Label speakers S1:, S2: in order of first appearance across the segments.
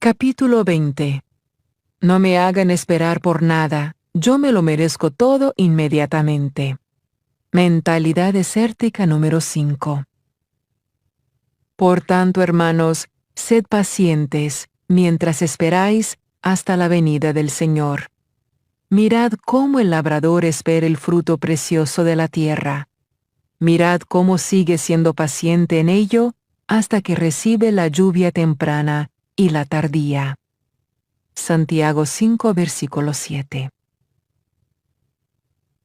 S1: Capítulo 20. No me hagan esperar por nada, yo me lo merezco todo inmediatamente. Mentalidad desértica número 5. Por tanto, hermanos, sed pacientes, mientras esperáis hasta la venida del Señor. Mirad cómo el labrador espera el fruto precioso de la tierra. Mirad cómo sigue siendo paciente en ello hasta que recibe la lluvia temprana y la tardía. Santiago 5, versículo 7.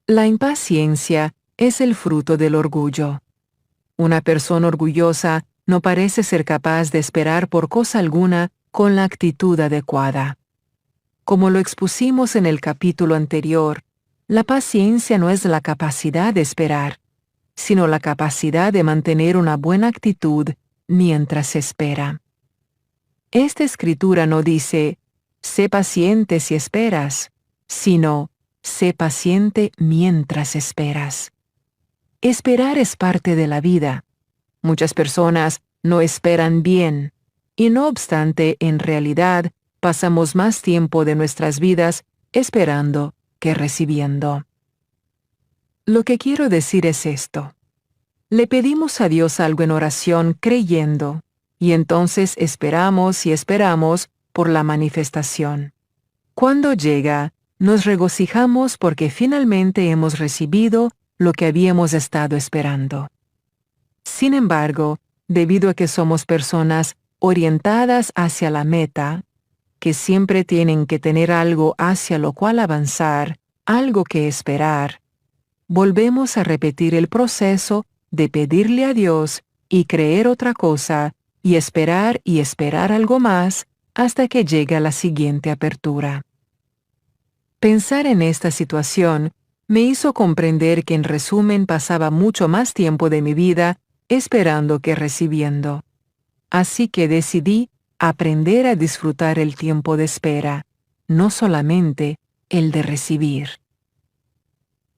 S1: La impaciencia es el fruto del orgullo. Una persona orgullosa no parece ser capaz de esperar por cosa alguna con la actitud adecuada. Como lo expusimos en el capítulo anterior, la paciencia no es la capacidad de esperar, sino la capacidad de mantener una buena actitud mientras se espera. Esta escritura no dice, sé paciente si esperas, sino, sé paciente mientras esperas. Esperar es parte de la vida. Muchas personas no esperan bien, y no obstante, en realidad, pasamos más tiempo de nuestras vidas esperando que recibiendo. Lo que quiero decir es esto. Le pedimos a Dios algo en oración creyendo, y entonces esperamos y esperamos por la manifestación. Cuando llega, nos regocijamos porque finalmente hemos recibido lo que habíamos estado esperando. Sin embargo, debido a que somos personas orientadas hacia la meta, que siempre tienen que tener algo hacia lo cual avanzar, algo que esperar, volvemos a repetir el proceso de pedirle a Dios y creer otra cosa y esperar algo más hasta que llegue la siguiente apertura. Pensar en esta situación me hizo comprender que en resumen pasaba mucho más tiempo de mi vida esperando que recibiendo. Así que decidí aprender a disfrutar el tiempo de espera, no solamente el de recibir.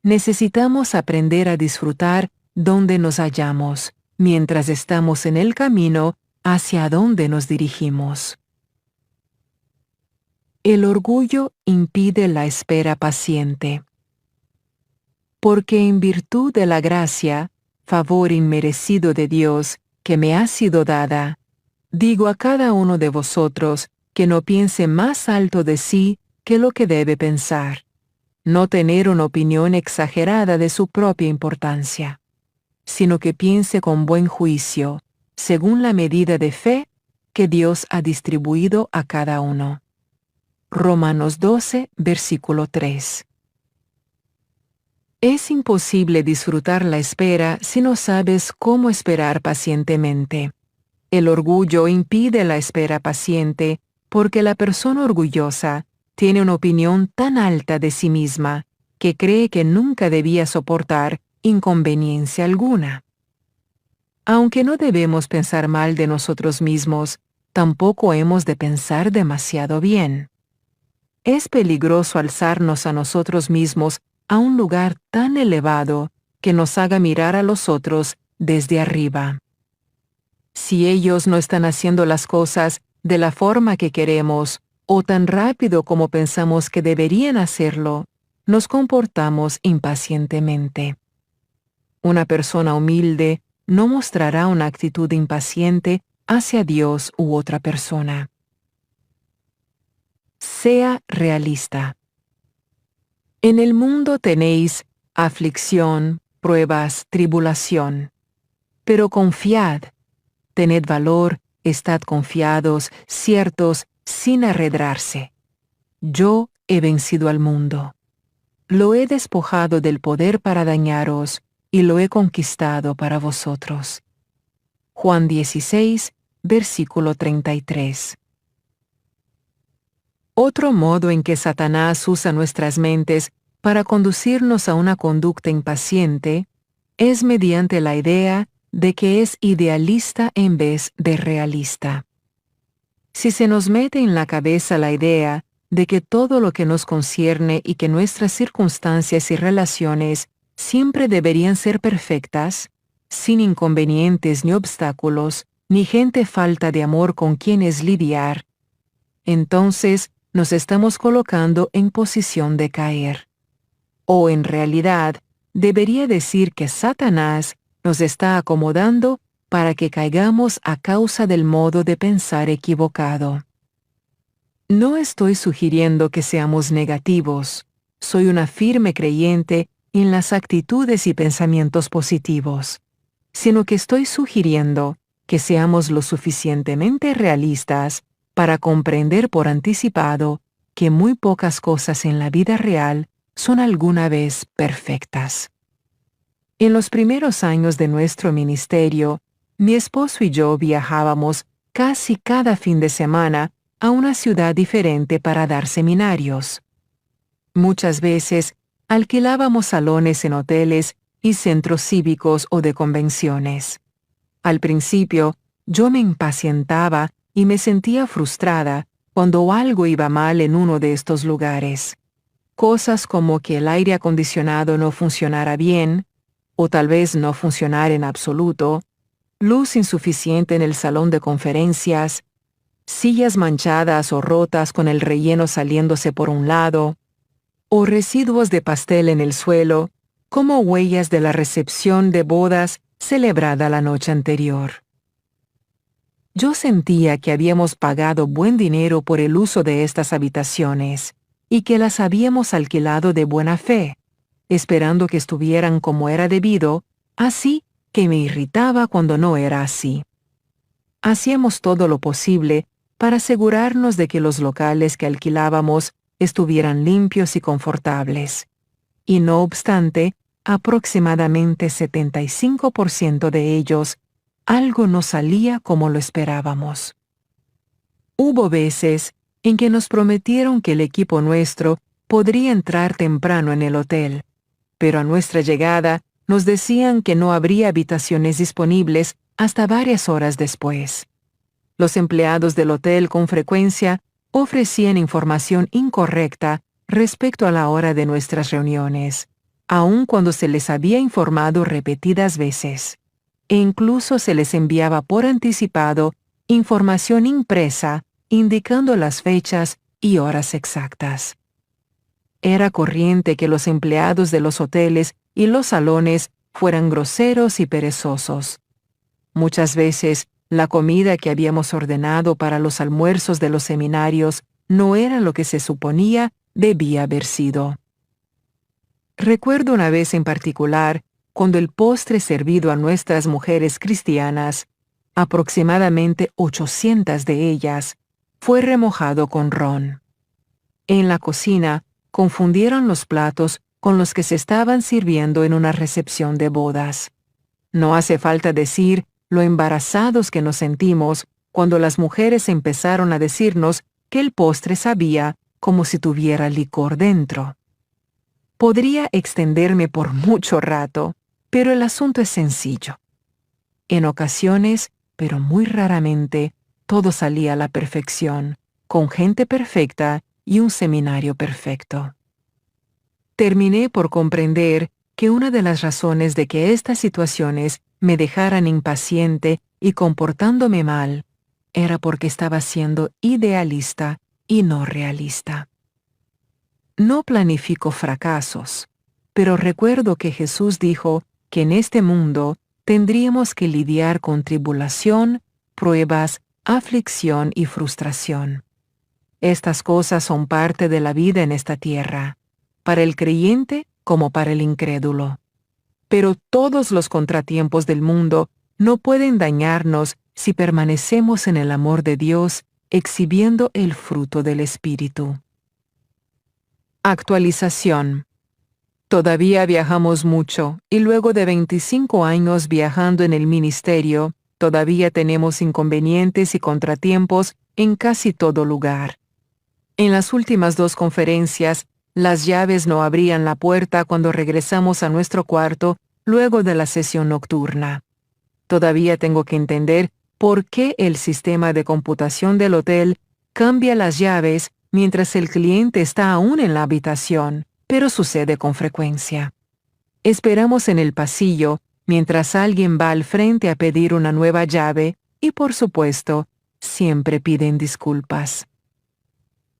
S1: Necesitamos aprender a disfrutar donde nos hallamos, mientras estamos en el camino hacia donde nos dirigimos. El orgullo impide la espera paciente. Porque en virtud de la gracia, favor inmerecido de Dios, que me ha sido dada, digo a cada uno de vosotros que no piense más alto de sí que lo que debe pensar, no tener una opinión exagerada de su propia importancia, sino que piense con buen juicio, según la medida de fe que Dios ha distribuido a cada uno. Romanos 12, versículo 3. Es imposible disfrutar la espera si no sabes cómo esperar pacientemente. El orgullo impide la espera paciente porque la persona orgullosa tiene una opinión tan alta de sí misma que cree que nunca debía soportar inconveniencia alguna. Aunque no debemos pensar mal de nosotros mismos, tampoco hemos de pensar demasiado bien. Es peligroso alzarnos a nosotros mismos a un lugar tan elevado que nos haga mirar a los otros desde arriba. Si ellos no están haciendo las cosas de la forma que queremos o tan rápido como pensamos que deberían hacerlo, nos comportamos impacientemente. Una persona humilde no mostrará una actitud impaciente hacia Dios u otra persona. Sea realista. En el mundo tenéis aflicción, pruebas, tribulación. Pero confiad, tened valor, estad confiados, ciertos, sin arredrarse. Yo he vencido al mundo. Lo he despojado del poder para dañaros, y lo he conquistado para vosotros. Juan 16, versículo 33. Otro modo en que Satanás usa nuestras mentes para conducirnos a una conducta impaciente es mediante la idea de que es idealista en vez de realista. Si se nos mete en la cabeza la idea de que todo lo que nos concierne y que nuestras circunstancias y relaciones siempre deberían ser perfectas, sin inconvenientes ni obstáculos, ni gente falta de amor con quienes lidiar, entonces nos estamos colocando en posición de caer. O en realidad, debería decir que Satanás nos está acomodando para que caigamos a causa del modo de pensar equivocado. No estoy sugiriendo que seamos negativos. Soy una firme creyente en las actitudes y pensamientos positivos, sino que estoy sugiriendo que seamos lo suficientemente realistas para comprender por anticipado que muy pocas cosas en la vida real son alguna vez perfectas. En los primeros años de nuestro ministerio, mi esposo y yo viajábamos casi cada fin de semana a una ciudad diferente para dar seminarios. Muchas veces alquilábamos salones en hoteles y centros cívicos o de convenciones. Al principio, yo me impacientaba y me sentía frustrada cuando algo iba mal en uno de estos lugares. Cosas como que el aire acondicionado no funcionara bien, o tal vez no funcionara en absoluto, luz insuficiente en el salón de conferencias, sillas manchadas o rotas con el relleno saliéndose por un lado, o residuos de pastel en el suelo, como huellas de la recepción de bodas celebrada la noche anterior. Yo sentía que habíamos pagado buen dinero por el uso de estas habitaciones y que las habíamos alquilado de buena fe, esperando que estuvieran como era debido, así que me irritaba cuando no era así. Hacíamos todo lo posible para asegurarnos de que los locales que alquilábamos estuvieran limpios y confortables. Y no obstante, aproximadamente 75% de ellos, algo no salía como lo esperábamos. Hubo veces en que nos prometieron que el equipo nuestro podría entrar temprano en el hotel, pero a nuestra llegada nos decían que no habría habitaciones disponibles hasta varias horas después. Los empleados del hotel con frecuencia ofrecían información incorrecta respecto a la hora de nuestras reuniones, aun cuando se les había informado repetidas veces, e incluso se les enviaba por anticipado información impresa indicando las fechas y horas exactas. Era corriente que los empleados de los hoteles y los salones fueran groseros y perezosos. Muchas veces, la comida que habíamos ordenado para los almuerzos de los seminarios no era lo que se suponía debía haber sido. Recuerdo una vez en particular cuando el postre servido a nuestras mujeres cristianas, aproximadamente 800 de ellas, fue remojado con ron. En la cocina, confundieron los platos con los que se estaban sirviendo en una recepción de bodas. No hace falta decir lo embarazados que nos sentimos cuando las mujeres empezaron a decirnos que el postre sabía como si tuviera licor dentro. Podría extenderme por mucho rato, pero el asunto es sencillo. En ocasiones, pero muy raramente, todo salía a la perfección, con gente perfecta y un seminario perfecto. Terminé por comprender que una de las razones de que estas situaciones me dejaran impaciente y comportándome mal era porque estaba siendo idealista y no realista. No planifico fracasos, pero recuerdo que Jesús dijo que en este mundo tendríamos que lidiar con tribulación, pruebas, aflicción y frustración. Estas cosas son parte de la vida en esta tierra, para el creyente como para el incrédulo. Pero todos los contratiempos del mundo no pueden dañarnos si permanecemos en el amor de Dios, exhibiendo el fruto del Espíritu. Actualización. Todavía viajamos mucho y luego de 25 años viajando en el ministerio, todavía tenemos inconvenientes y contratiempos en casi todo lugar. En las últimas 2 conferencias, las llaves no abrían la puerta cuando regresamos a nuestro cuarto luego de la sesión nocturna. Todavía tengo que entender por qué el sistema de computación del hotel cambia las llaves mientras el cliente está aún en la habitación, pero sucede con frecuencia. Esperamos en el pasillo mientras alguien va al frente a pedir una nueva llave y, por supuesto, siempre piden disculpas.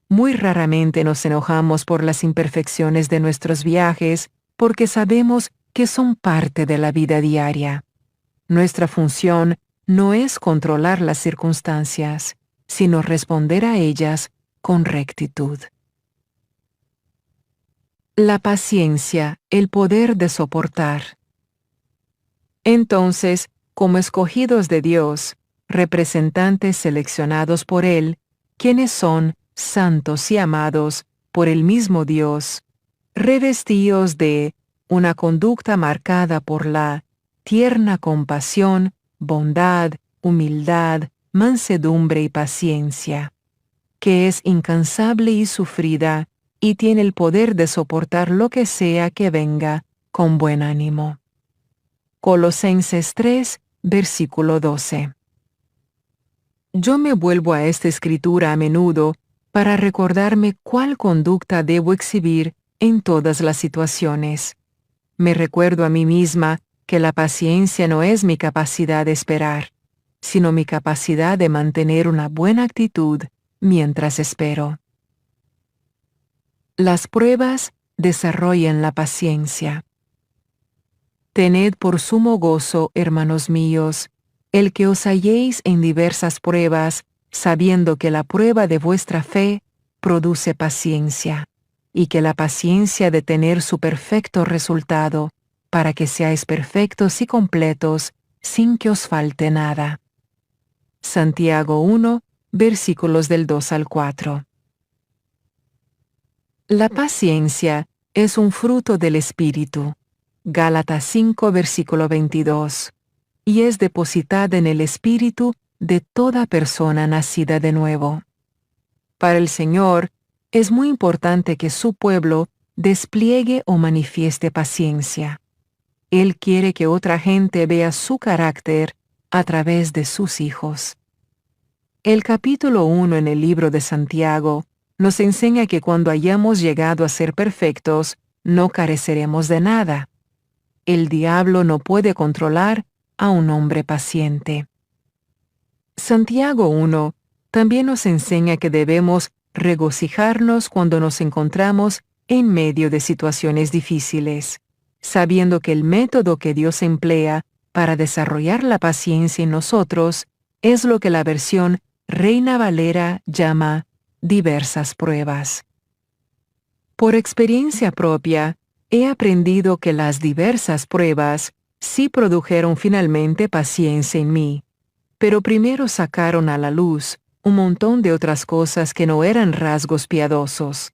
S1: Muy raramente nos enojamos por las imperfecciones de nuestros viajes porque sabemos que son parte de la vida diaria. Nuestra función no es controlar las circunstancias, sino responder a ellas con rectitud. La paciencia, el poder de soportar. Entonces, como escogidos de Dios, representantes seleccionados por Él, quienes son santos y amados por el mismo Dios, revestidos de una conducta marcada por la tierna compasión, bondad, humildad, mansedumbre y paciencia, que es incansable y sufrida, y tiene el poder de soportar lo que sea que venga con buen ánimo. Colosenses 3, versículo 12. Yo me vuelvo a esta escritura a menudo para recordarme cuál conducta debo exhibir en todas las situaciones. Me recuerdo a mí misma que la paciencia no es mi capacidad de esperar, sino mi capacidad de mantener una buena actitud mientras espero. Las pruebas desarrollan la paciencia. Tened por sumo gozo, hermanos míos, el que os halléis en diversas pruebas, sabiendo que la prueba de vuestra fe produce paciencia, y que la paciencia de tener su perfecto resultado, para que seáis perfectos y completos, sin que os falte nada. Santiago 1, versículos del 2 al 4. La paciencia es un fruto del Espíritu. Gálatas 5, versículo 22. Y es depositada en el Espíritu de toda persona nacida de nuevo. Para el Señor, es muy importante que su pueblo despliegue o manifieste paciencia. Él quiere que otra gente vea su carácter a través de sus hijos. El capítulo 1 en el libro de Santiago nos enseña que cuando hayamos llegado a ser perfectos, no careceremos de nada. El diablo no puede controlar a un hombre paciente. Santiago 1 también nos enseña que debemos regocijarnos cuando nos encontramos en medio de situaciones difíciles, sabiendo que el método que Dios emplea para desarrollar la paciencia en nosotros es lo que la versión Reina Valera llama diversas pruebas. Por experiencia propia, he aprendido que las diversas pruebas sí produjeron finalmente paciencia en mí, pero primero sacaron a la luz un montón de otras cosas que no eran rasgos piadosos.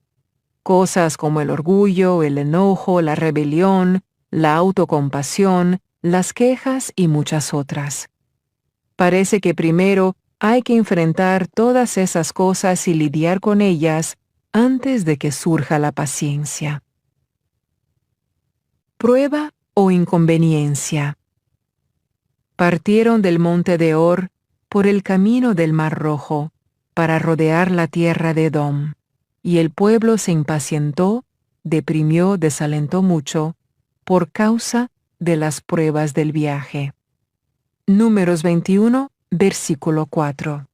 S1: Cosas como el orgullo, el enojo, la rebelión, la autocompasión, las quejas y muchas otras. Parece que primero hay que enfrentar todas esas cosas y lidiar con ellas antes de que surja la paciencia. Prueba o inconveniencia. Partieron del monte de Hor por el camino del Mar Rojo para rodear la tierra de Edom, y el pueblo se impacientó, deprimió, desalentó mucho por causa de las pruebas del viaje. Números 21, versículo 4.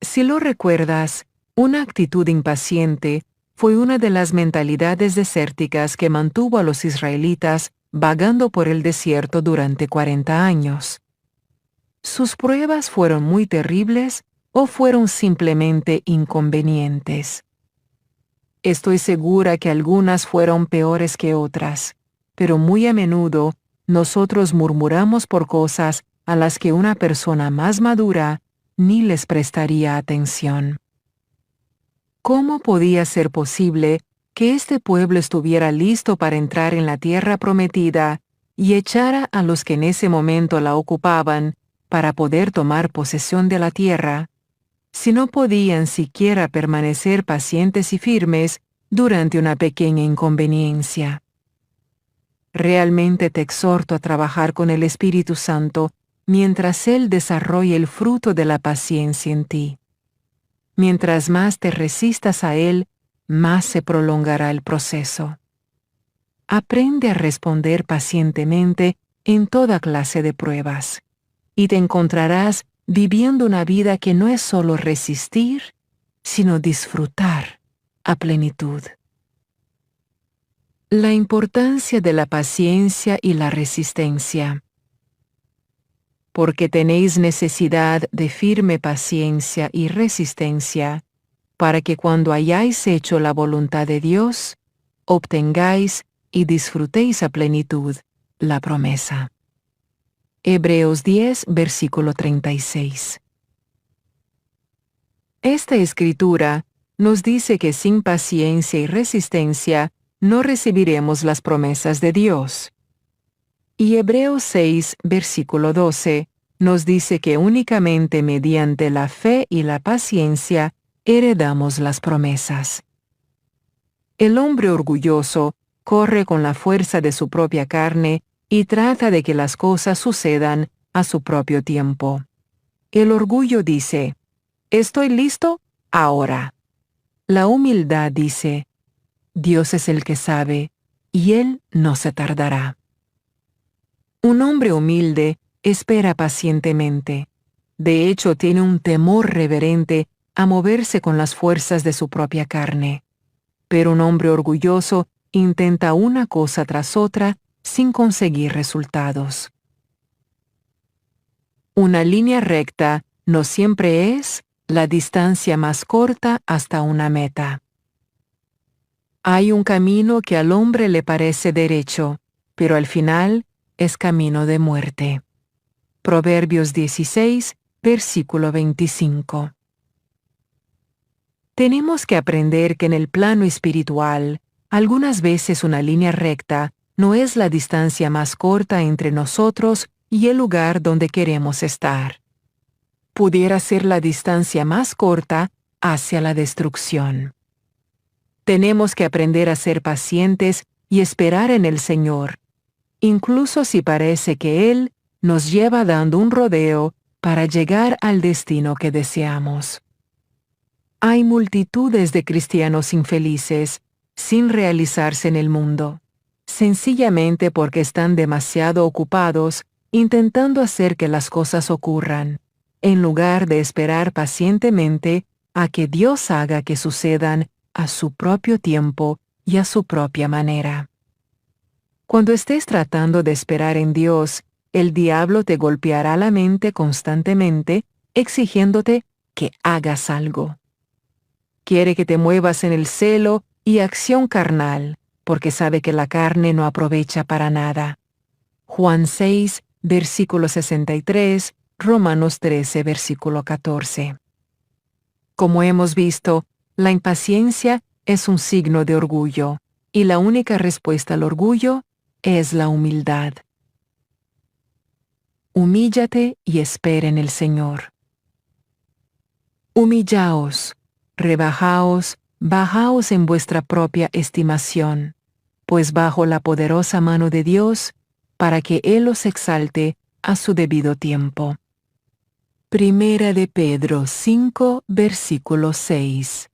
S1: Si lo recuerdas, una actitud impaciente fue una de las mentalidades desérticas que mantuvo a los israelitas vagando por el desierto durante 40 años. ¿Sus pruebas fueron muy terribles o fueron simplemente inconvenientes? Estoy segura que algunas fueron peores que otras, pero muy a menudo nosotros murmuramos por cosas a las que una persona más madura ni les prestaría atención. ¿Cómo podía ser posible que este pueblo estuviera listo para entrar en la tierra prometida y echara a los que en ese momento la ocupaban para poder tomar posesión de la tierra, si no podían siquiera permanecer pacientes y firmes durante una pequeña inconveniencia? Realmente te exhorto a trabajar con el Espíritu Santo mientras Él desarrolla el fruto de la paciencia en ti. Mientras más te resistas a Él, más se prolongará el proceso. Aprende a responder pacientemente en toda clase de pruebas, y te encontrarás viviendo una vida que no es solo resistir, sino disfrutar a plenitud. La importancia de la paciencia y la resistencia. Porque tenéis necesidad de firme paciencia y resistencia, para que cuando hayáis hecho la voluntad de Dios, obtengáis y disfrutéis a plenitud la promesa. Hebreos 10, versículo 36. Esta escritura nos dice que sin paciencia y resistencia no recibiremos las promesas de Dios. Y Hebreos 6, versículo 12, nos dice que únicamente mediante la fe y la paciencia heredamos las promesas. El hombre orgulloso corre con la fuerza de su propia carne y trata de que las cosas sucedan a su propio tiempo. El orgullo dice, «Estoy listo ahora». La humildad dice, «Dios es el que sabe, y Él no se tardará». Un hombre humilde espera pacientemente. De hecho, tiene un temor reverente a moverse con las fuerzas de su propia carne. Pero un hombre orgulloso intenta una cosa tras otra sin conseguir resultados. Una línea recta no siempre es la distancia más corta hasta una meta. Hay un camino que al hombre le parece derecho, pero al final es camino de muerte. Proverbios 16, versículo 25. Tenemos que aprender que en el plano espiritual, algunas veces una línea recta no es la distancia más corta entre nosotros y el lugar donde queremos estar. Pudiera ser la distancia más corta hacia la destrucción. Tenemos que aprender a ser pacientes y esperar en el Señor, incluso si parece que Él nos lleva dando un rodeo para llegar al destino que deseamos. Hay multitudes de cristianos infelices, sin realizarse en el mundo, sencillamente porque están demasiado ocupados intentando hacer que las cosas ocurran, en lugar de esperar pacientemente a que Dios haga que sucedan a su propio tiempo y a su propia manera. Cuando estés tratando de esperar en Dios, el diablo te golpeará la mente constantemente, exigiéndote que hagas algo. Quiere que te muevas en el celo y acción carnal, porque sabe que la carne no aprovecha para nada. Juan 6, versículo 63, Romanos 13, versículo 14. Como hemos visto, la impaciencia es un signo de orgullo, y la única respuesta al orgullo es la humildad. Humíllate y espera en el Señor. Humillaos, rebajaos, bajaos en vuestra propia estimación, pues bajo la poderosa mano de Dios, para que Él os exalte a su debido tiempo. Primera de Pedro 5, versículo 6.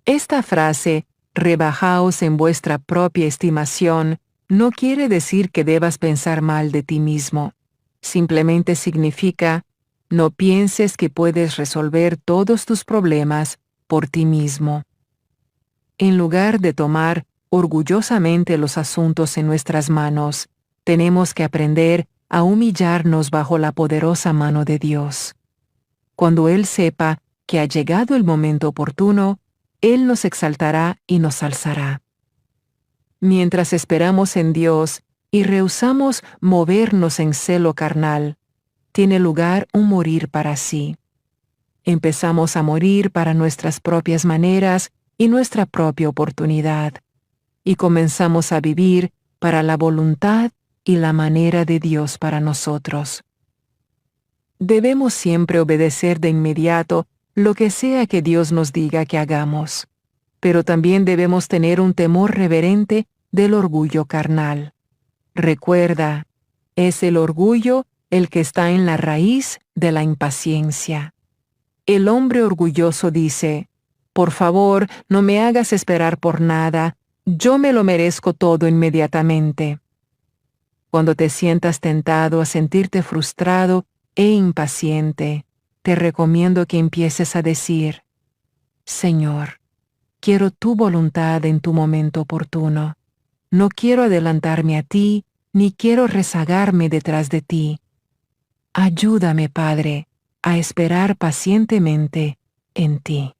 S1: Esta frase, rebajaos en vuestra propia estimación, no quiere decir que debas pensar mal de ti mismo. Simplemente significa, no pienses que puedes resolver todos tus problemas por ti mismo. En lugar de tomar orgullosamente los asuntos en nuestras manos, tenemos que aprender a humillarnos bajo la poderosa mano de Dios. Cuando Él sepa que ha llegado el momento oportuno, Él nos exaltará y nos alzará. Mientras esperamos en Dios y rehusamos movernos en celo carnal, tiene lugar un morir para sí. Empezamos a morir para nuestras propias maneras y nuestra propia oportunidad, y comenzamos a vivir para la voluntad y la manera de Dios para nosotros. Debemos siempre obedecer de inmediato lo que sea que Dios nos diga que hagamos, pero también debemos tener un temor reverente del orgullo carnal. Recuerda, es el orgullo el que está en la raíz de la impaciencia. El hombre orgulloso dice, «Por favor, no me hagas esperar por nada, yo me lo merezco todo inmediatamente». Cuando te sientas tentado a sentirte frustrado e impaciente, te recomiendo que empieces a decir: Señor, quiero tu voluntad en tu momento oportuno. No quiero adelantarme a ti, ni quiero rezagarme detrás de ti. Ayúdame, Padre, a esperar pacientemente en ti.